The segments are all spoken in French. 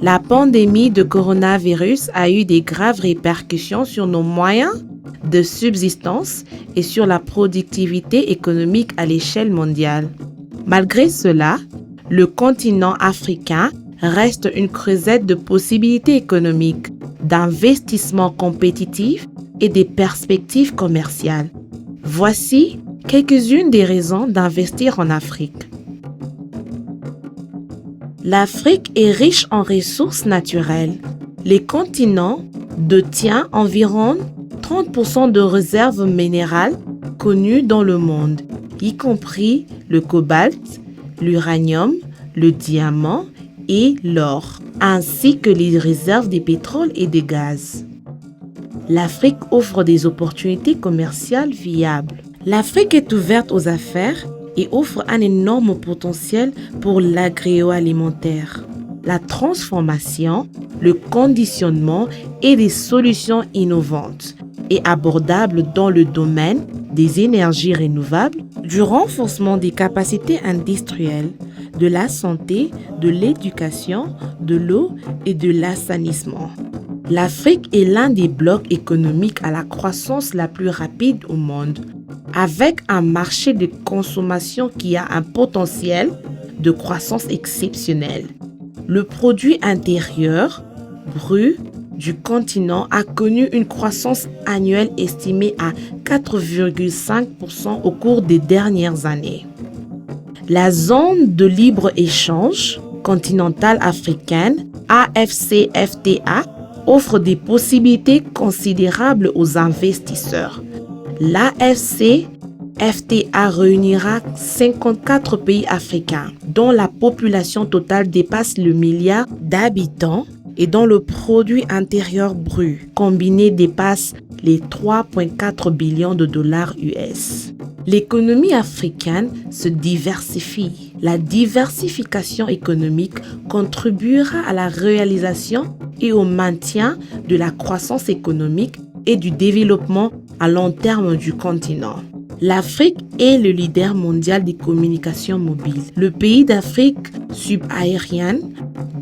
La pandémie de coronavirus a eu des graves répercussions sur nos moyens de subsistance et sur la productivité économique à l'échelle mondiale. Malgré cela, le continent africain reste une creusette de possibilités économiques, d'investissements compétitifs et des perspectives commerciales. Voici quelques-unes des raisons d'investir en Afrique. L'Afrique est riche en ressources naturelles. Le continent détient environ 30% de réserves minérales connues dans le monde, y compris le cobalt, l'uranium, le diamant et l'or, ainsi que les réserves de pétrole et de gaz. L'Afrique offre des opportunités commerciales viables. L'Afrique est ouverte aux affaires et offre un énorme potentiel pour l'agroalimentaire, la transformation, le conditionnement et des solutions innovantes et abordables dans le domaine des énergies renouvelables, du renforcement des capacités industrielles, de la santé, de l'éducation, de l'eau et de l'assainissement. L'Afrique est l'un des blocs économiques à la croissance la plus rapide au monde, avec un marché de consommation qui a un potentiel de croissance exceptionnel. Le produit intérieur brut du continent a connu une croissance annuelle estimée à 4,5% au cours des dernières années. La zone de libre-échange continentale africaine, AFCFTA, offre des possibilités considérables aux investisseurs. L'AFCFTA réunira 54 pays africains, dont la population totale dépasse le milliard d'habitants et dont le produit intérieur brut combiné dépasse les 3,4 billions de dollars US. L'économie africaine se diversifie. La diversification économique contribuera à la réalisation et au maintien de la croissance économique et du développement à long terme du continent. L'Afrique est le leader mondial des communications mobiles. Le pays d'Afrique subaérienne,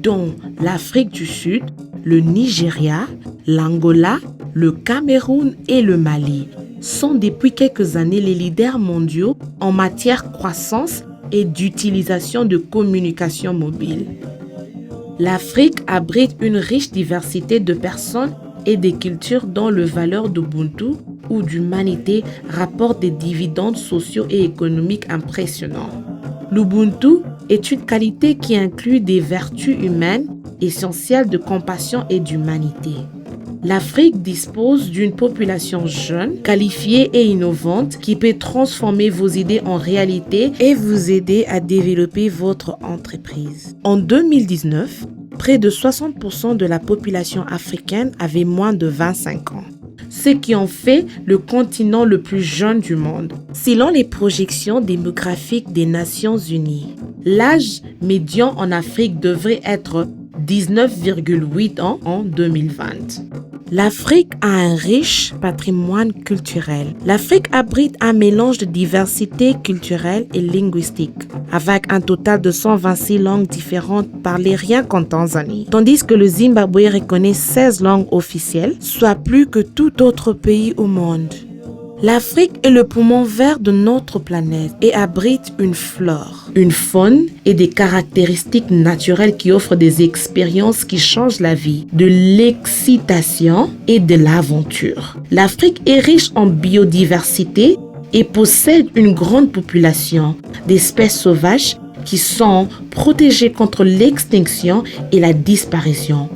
dont l'Afrique du Sud, le Nigeria, l'Angola, le Cameroun et le Mali, sont depuis quelques années les leaders mondiaux en matière de croissance et d'utilisation de communications mobiles. L'Afrique abrite une riche diversité de personnes et des cultures dont le valeur d'Ubuntu ou d'humanité rapporte des dividendes sociaux et économiques impressionnants. L'Ubuntu est une qualité qui inclut des vertus humaines essentielles de compassion et d'humanité. L'Afrique dispose d'une population jeune, qualifiée et innovante qui peut transformer vos idées en réalité et vous aider à développer votre entreprise. En 2019, près de 60% de la population africaine avait moins de 25 ans, ce qui en fait le continent le plus jeune du monde. Selon les projections démographiques des Nations Unies, l'âge médian en Afrique devrait être 19,8 ans en 2020. L'Afrique a un riche patrimoine culturel. L'Afrique abrite un mélange de diversité culturelle et linguistique, avec un total de 126 langues différentes parlées rien qu'en Tanzanie, tandis que le Zimbabwe reconnaît 16 langues officielles, soit plus que tout autre pays au monde. L'Afrique est le poumon vert de notre planète et abrite une flore, une faune et des caractéristiques naturelles qui offrent des expériences qui changent la vie, de l'excitation et de l'aventure. L'Afrique est riche en biodiversité et possède une grande population d'espèces sauvages qui sont protégées contre l'extinction et la disparition.